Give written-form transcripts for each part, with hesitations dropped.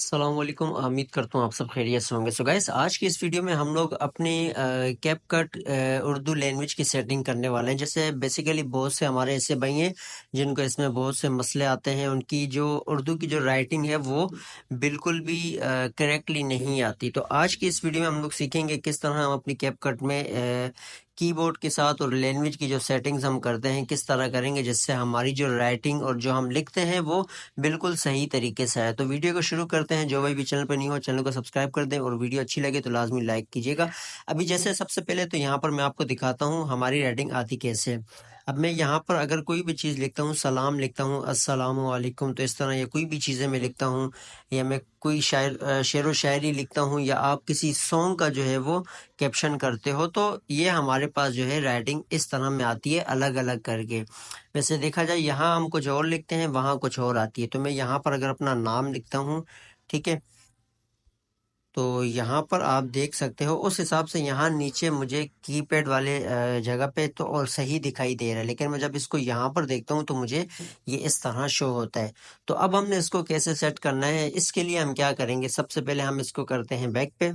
السلام علیکم، امید کرتا ہوں آپ سب خیریت سے ہوں گے۔ سو گائس، آج کی اس ویڈیو میں ہم لوگ اپنی کیپ کٹ اردو لینگویج کی سیٹنگ کرنے والے ہیں۔ جیسے بیسیکلی بہت سے ہمارے ایسے بھائی ہیں جن کو اس میں بہت سے مسئلے آتے ہیں، ان کی جو اردو کی جو رائٹنگ ہے وہ بالکل بھی کریکٹلی نہیں آتی۔ تو آج کی اس ویڈیو میں ہم لوگ سیکھیں گے کس طرح ہم اپنی کیپ کٹ میں کی بورڈ کے ساتھ اور لینگویج کی جو سیٹنگز ہم کرتے ہیں کس طرح کریں گے جس سے ہماری جو رائٹنگ اور جو ہم لکھتے ہیں وہ بالکل صحیح طریقے سے ہے۔ تو ویڈیو کو شروع کرتے ہیں۔ جو بھی چینل پہ نہیں ہو چینل کو سبسکرائب کر دیں، اور ویڈیو اچھی لگے تو لازمی لائک کیجیے گا۔ ابھی جیسے سب سے پہلے تو یہاں پر میں آپ کو دکھاتا ہوں ہماری رائٹنگ آتی کیسے ہے۔ اب میں یہاں پر اگر کوئی بھی چیز لکھتا ہوں، سلام لکھتا ہوں، السلام علیکم، تو اس طرح یا کوئی بھی چیزیں میں لکھتا ہوں، یا میں کوئی شعر و شاعری لکھتا ہوں، یا آپ کسی سانگ کا جو ہے وہ کیپشن کرتے ہو، تو یہ ہمارے پاس جو ہے رائٹنگ اس طرح میں آتی ہے الگ الگ کر کے۔ ویسے دیکھا جائے یہاں ہم کچھ اور لکھتے ہیں، وہاں کچھ اور آتی ہے۔ تو میں یہاں پر اگر اپنا نام لکھتا ہوں، ٹھیک ہے، تو یہاں پر آپ دیکھ سکتے ہو اس حساب سے یہاں نیچے مجھے کی پیڈ والے جگہ پہ تو اور صحیح دکھائی دے رہا ہے، لیکن میں جب اس کو یہاں پر دیکھتا ہوں تو مجھے یہ اس طرح شو ہوتا ہے۔ تو اب ہم نے اس کو کیسے سیٹ کرنا ہے، اس کے لیے ہم کیا کریں گے، سب سے پہلے ہم اس کو کرتے ہیں بیک پہ۔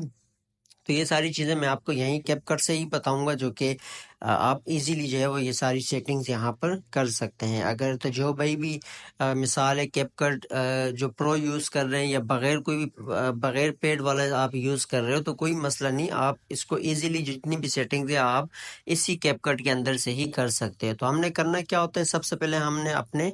تو یہ ساری چیزیں میں آپ کو یہیں کیپ کٹ سے ہی بتاؤں گا، جو کہ آپ ایزیلی جو ہے وہ یہ ساری سیٹنگز یہاں پر کر سکتے ہیں۔ اگر تو جو بھائی بھی مثال ہے کیپ کٹ جو پرو یوز کر رہے ہیں، یا بغیر کوئی بھی بغیر پیڈ والا آپ یوز کر رہے ہو، تو کوئی مسئلہ نہیں، آپ اس کو ایزیلی جتنی بھی سیٹنگز ہے آپ اسی کیپ کٹ کے اندر سے ہی کر سکتے ہیں۔ تو ہم نے کرنا کیا ہوتا ہے، سب سے پہلے ہم نے اپنے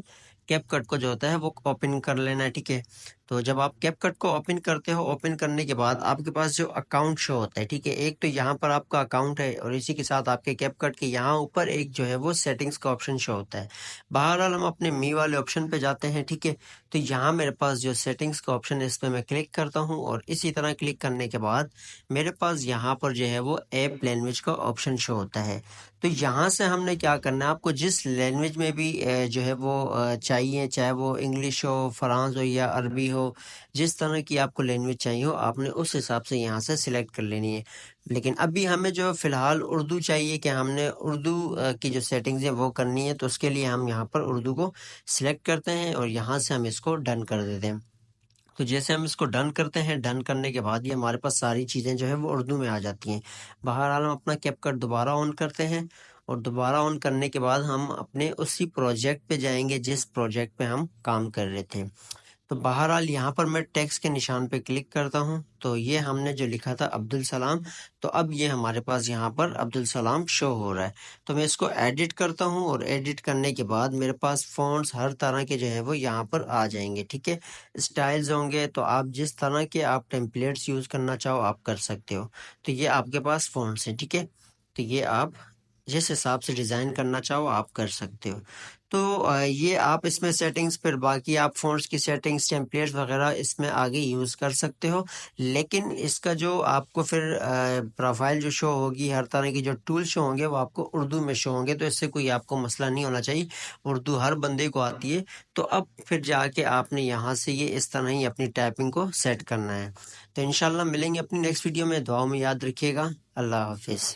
کیپ کٹ کو جو ہوتا ہے وہ اوپن کر لینا ہے، ٹھیک ہے۔ تو جب آپ کیپ کٹ کو اوپن کرتے ہو، اوپن کرنے کے بعد آپ کے پاس جو اکاؤنٹ شو ہوتا ہے، ٹھیک ہے، ایک تو یہاں پر آپ کا اکاؤنٹ ہے، اور اسی کے ساتھ آپ کے کیپ کٹ کے یہاں اوپر ایک جو ہے وہ سیٹنگز کا آپشن شو ہوتا ہے۔ بہرحال ہم اپنے می والے آپشن پہ جاتے ہیں، ٹھیک ہے۔ تو یہاں میرے پاس جو سیٹنگز کا آپشن ہے اس پہ میں کلک کرتا ہوں، اور اسی طرح کلک کرنے کے بعد میرے پاس یہاں پر جو ہے وہ ایپ لینگویج کا آپشن شو ہوتا ہے۔ تو یہاں سے ہم نے کیا کرنا ہے، آپ کو جس لینگویج میں بھی جو ہے وہ چاہیے، چاہے وہ انگلش ہو، فرانس ہو، یا عربی ہو، جس طرح کی آپ کو لینگویج چاہیے ہو، آپ نے اس حساب سے یہاں سے سلیکٹ کر لینی ہے۔ لیکن ابھی ہمیں جو فی الحال اردو چاہیے، کہ ہم نے اردو کی جو سیٹنگز ہیں وہ کرنی ہے، تو اس کے لیے ہم یہاں پر اردو کو سلیکٹ کرتے ہیں، اور یہاں سے ہم اس کو ڈن کر دیتے ہیں۔ تو جیسے ہم اس کو ڈن کرتے ہیں، ڈن کرنے کے بعد یہ ہمارے پاس ساری چیزیں جو ہے وہ اردو میں آ جاتی ہیں۔ بہرحال ہم اپنا کیپ کٹ دوبارہ آن کرتے ہیں، اور دوبارہ آن کرنے کے بعد ہم اپنے اسی پروجیکٹ پہ جائیں گے جس پروجیکٹ پہ ہم کام کر رہے تھے۔ تو بہرحال یہاں پر میں ٹیکسٹ کے نشان پہ کلک کرتا ہوں، تو یہ ہم نے جو لکھا تھا عبدالسلام، تو اب یہ ہمارے پاس یہاں پر عبدالسلام شو ہو رہا ہے۔ تو میں اس کو ایڈٹ کرتا ہوں، اور ایڈٹ کرنے کے بعد میرے پاس فونٹس ہر طرح کے جو ہے وہ یہاں پر آ جائیں گے، ٹھیک ہے۔ اسٹائلز ہوں گے، تو آپ جس طرح کے آپ ٹیمپلیٹس یوز کرنا چاہو آپ کر سکتے ہو۔ تو یہ آپ کے پاس فونٹس ہیں، ٹھیک ہے۔ تو یہ آپ جس حساب سے ڈیزائن کرنا چاہو آپ کر سکتے ہو۔ تو یہ آپ اس میں سیٹنگز، پھر باقی آپ فونٹس کی سیٹنگز، ٹیمپلیٹس وغیرہ اس میں آگے یوز کر سکتے ہو، لیکن اس کا جو آپ کو پھر پروفائل جو شو ہوگی، ہر طرح کی جو ٹول شو ہوں گے وہ آپ کو اردو میں شو ہوں گے، تو اس سے کوئی آپ کو مسئلہ نہیں ہونا چاہیے، اردو ہر بندے کو آتی ہے۔ تو اب پھر جا کے آپ نے یہاں سے یہ اس طرح ہی اپنی ٹائپنگ کو سیٹ کرنا ہے۔ تو انشاءاللہ ملیں گے اپنی نیکسٹ ویڈیو میں، دعاؤں میں یاد رکھیے گا۔ اللہ حافظ۔